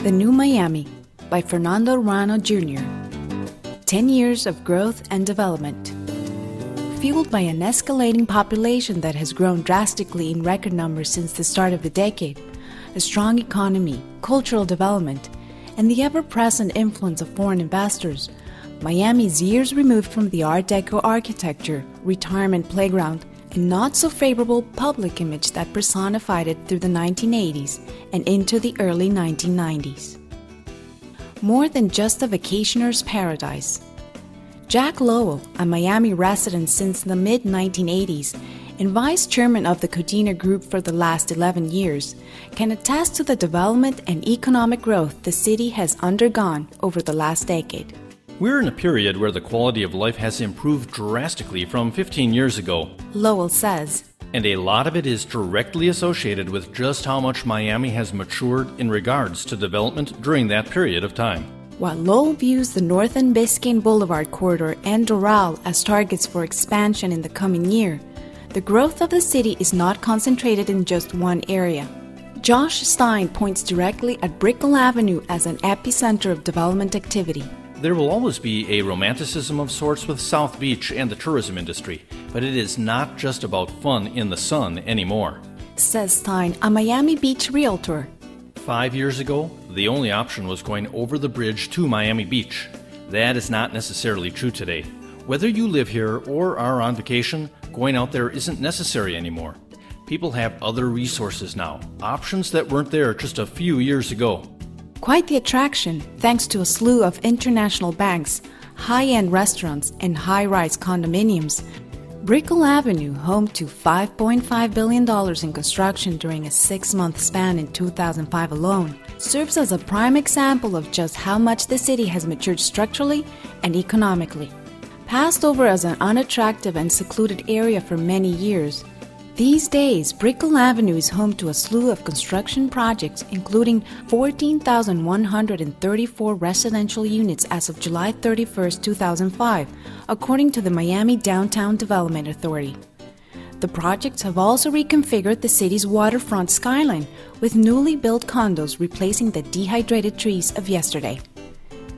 The New Miami by Fernando Rano Jr. 10 years of growth and development. Fueled by an escalating population that has grown drastically in record numbers since the start of the decade, a strong economy, cultural development, and the ever-present influence of foreign investors, Miami is years removed from the Art Deco architecture, retirement playground, and not-so-favorable public image that personified it through the 1980s and into the early 1990s. More than just a vacationer's paradise. Jack Lowell, a Miami resident since the mid-1980s and vice chairman of the Codina Group for the last 11 years, can attest to the development and economic growth the city has undergone over the last decade. We're in a period where the quality of life has improved drastically from 15 years ago, Lowell says. And a lot of it is directly associated with just how much Miami has matured in regards to development during that period of time. While Lowell views the Northern Biscayne Boulevard corridor and Doral as targets for expansion in the coming year, the growth of the city is not concentrated in just one area. Josh Stein points directly at Brickell Avenue as an epicenter of development activity. There will always be a romanticism of sorts with South Beach and the tourism industry, but it is not just about fun in the sun anymore, says Stein, a Miami Beach realtor. 5 years ago, the only option was going over the bridge to Miami Beach. That is not necessarily true today. Whether you live here or are on vacation, going out there isn't necessary anymore. People have other resources now, options that weren't there just a few years ago. Quite the attraction, thanks to a slew of international banks, high-end restaurants, and high-rise condominiums. Brickell Avenue, home to $5.5 billion in construction during a 6-month span in 2005 alone, serves as a prime example of just how much the city has matured structurally and economically. Passed over as an unattractive and secluded area for many years, these days, Brickell Avenue is home to a slew of construction projects, including 14,134 residential units as of July 31, 2005, according to the Miami Downtown Development Authority. The projects have also reconfigured the city's waterfront skyline, with newly built condos replacing the dehydrated trees of yesterday.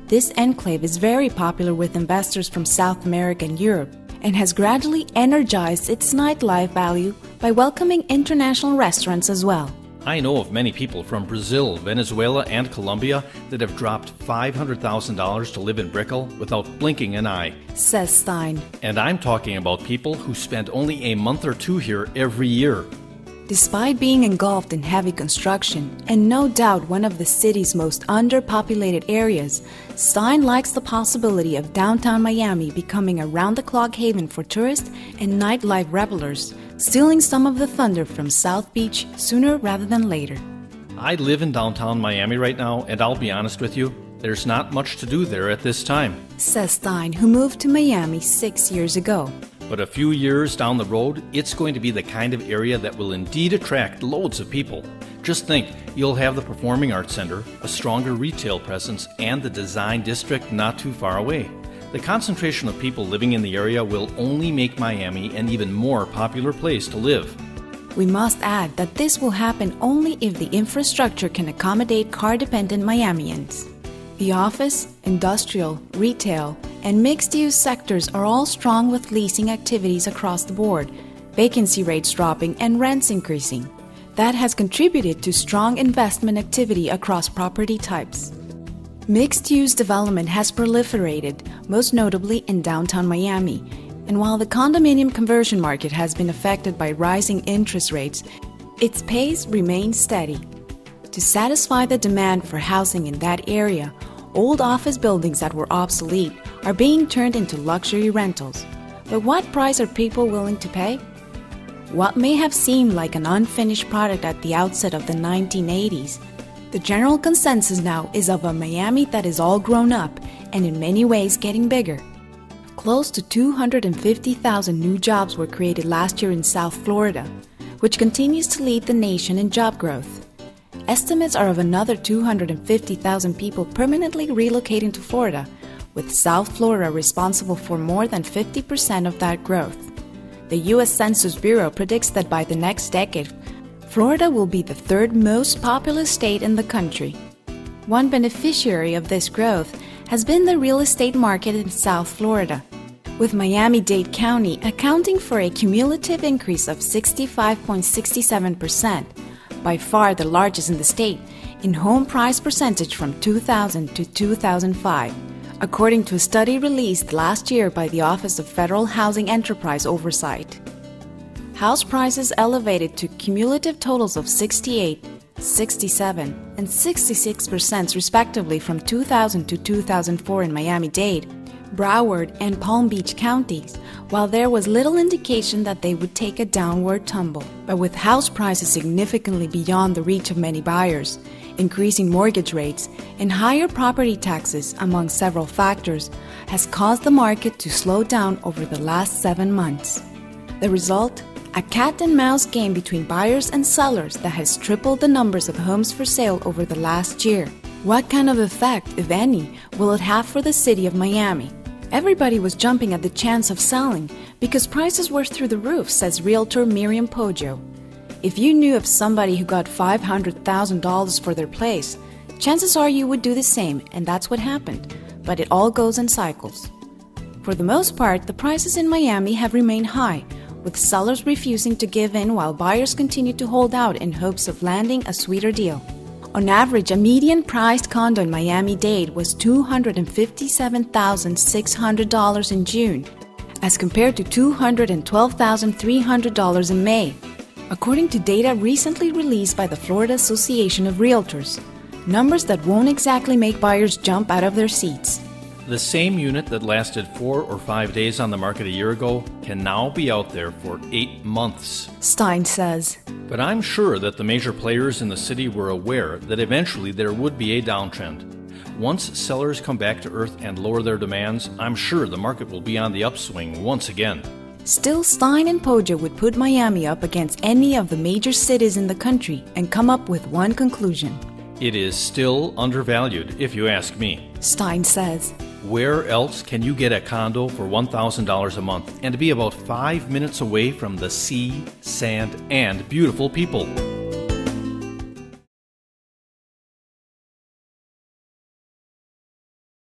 This enclave is very popular with investors from South America and Europe, and has gradually energized its nightlife value by welcoming international restaurants as well. I know of many people from Brazil, Venezuela, and Colombia that have dropped $500,000 to live in Brickell without blinking an eye, says Stein. And I'm talking about people who spend only a month or two here every year. Despite being engulfed in heavy construction, and no doubt one of the city's most underpopulated areas, Stein likes the possibility of downtown Miami becoming a round-the-clock haven for tourists and nightlife revelers, stealing some of the thunder from South Beach sooner rather than later. I live in downtown Miami right now, and I'll be honest with you, there's not much to do there at this time, says Stein, who moved to Miami 6 years ago. But a few years down the road, it's going to be the kind of area that will indeed attract loads of people. Just think, you'll have the Performing Arts Center, a stronger retail presence, and the design district not too far away. The concentration of people living in the area will only make Miami an even more popular place to live. We must add that this will happen only if the infrastructure can accommodate car-dependent Miamians. The office, industrial, retail, and mixed-use sectors are all strong with leasing activities across the board, vacancy rates dropping and rents increasing. That has contributed to strong investment activity across property types. Mixed-use development has proliferated, most notably in downtown Miami, and while the condominium conversion market has been affected by rising interest rates, its pace remains steady. To satisfy the demand for housing in that area, old office buildings that were obsolete are being turned into luxury rentals. But what price are people willing to pay? What may have seemed like an unfinished product at the outset of the 1980s, the general consensus now is of a Miami that is all grown up and in many ways getting bigger. Close to 250,000 new jobs were created last year in South Florida, which continues to lead the nation in job growth. Estimates are of another 250,000 people permanently relocating to Florida, with South Florida responsible for more than 50% of that growth. The U.S. Census Bureau predicts that by the next decade, Florida will be the third most populous state in the country. One beneficiary of this growth has been the real estate market in South Florida, with Miami-Dade County accounting for a cumulative increase of 65.67%, by far the largest in the state, in home price percentage from 2000 to 2005, according to a study released last year by the Office of Federal Housing Enterprise Oversight. House prices elevated to cumulative totals of 68, 67, and 66% respectively from 2000 to 2004 in Miami-Dade, Broward, and Palm Beach counties, while there was little indication that they would take a downward tumble. But with house prices significantly beyond the reach of many buyers, increasing mortgage rates, and higher property taxes, among several factors, has caused the market to slow down over the last 7 months. The result? A cat-and-mouse game between buyers and sellers that has tripled the numbers of homes for sale over the last year. What kind of effect, if any, will it have for the city of Miami? Everybody was jumping at the chance of selling because prices were through the roof, says realtor Miriam Poggio. If you knew of somebody who got $500,000 for their place, chances are you would do the same, and that's what happened. But it all goes in cycles. For the most part, the prices in Miami have remained high, with sellers refusing to give in while buyers continue to hold out in hopes of landing a sweeter deal. On average, a median-priced condo in Miami-Dade was $257,600 in June, as compared to $212,300 in May, according to data recently released by the Florida Association of Realtors, numbers that won't exactly make buyers jump out of their seats. The same unit that lasted 4 or 5 days on the market a year ago can now be out there for 8 months, Stein says. But I'm sure that the major players in the city were aware that eventually there would be a downtrend. Once sellers come back to earth and lower their demands, I'm sure the market will be on the upswing once again. Still, Stein and Poggio would put Miami up against any of the major cities in the country and come up with one conclusion. It is still undervalued, if you ask me. Stein says. Where else can you get a condo for $1,000 a month and be about 5 minutes away from the sea, sand, and beautiful people?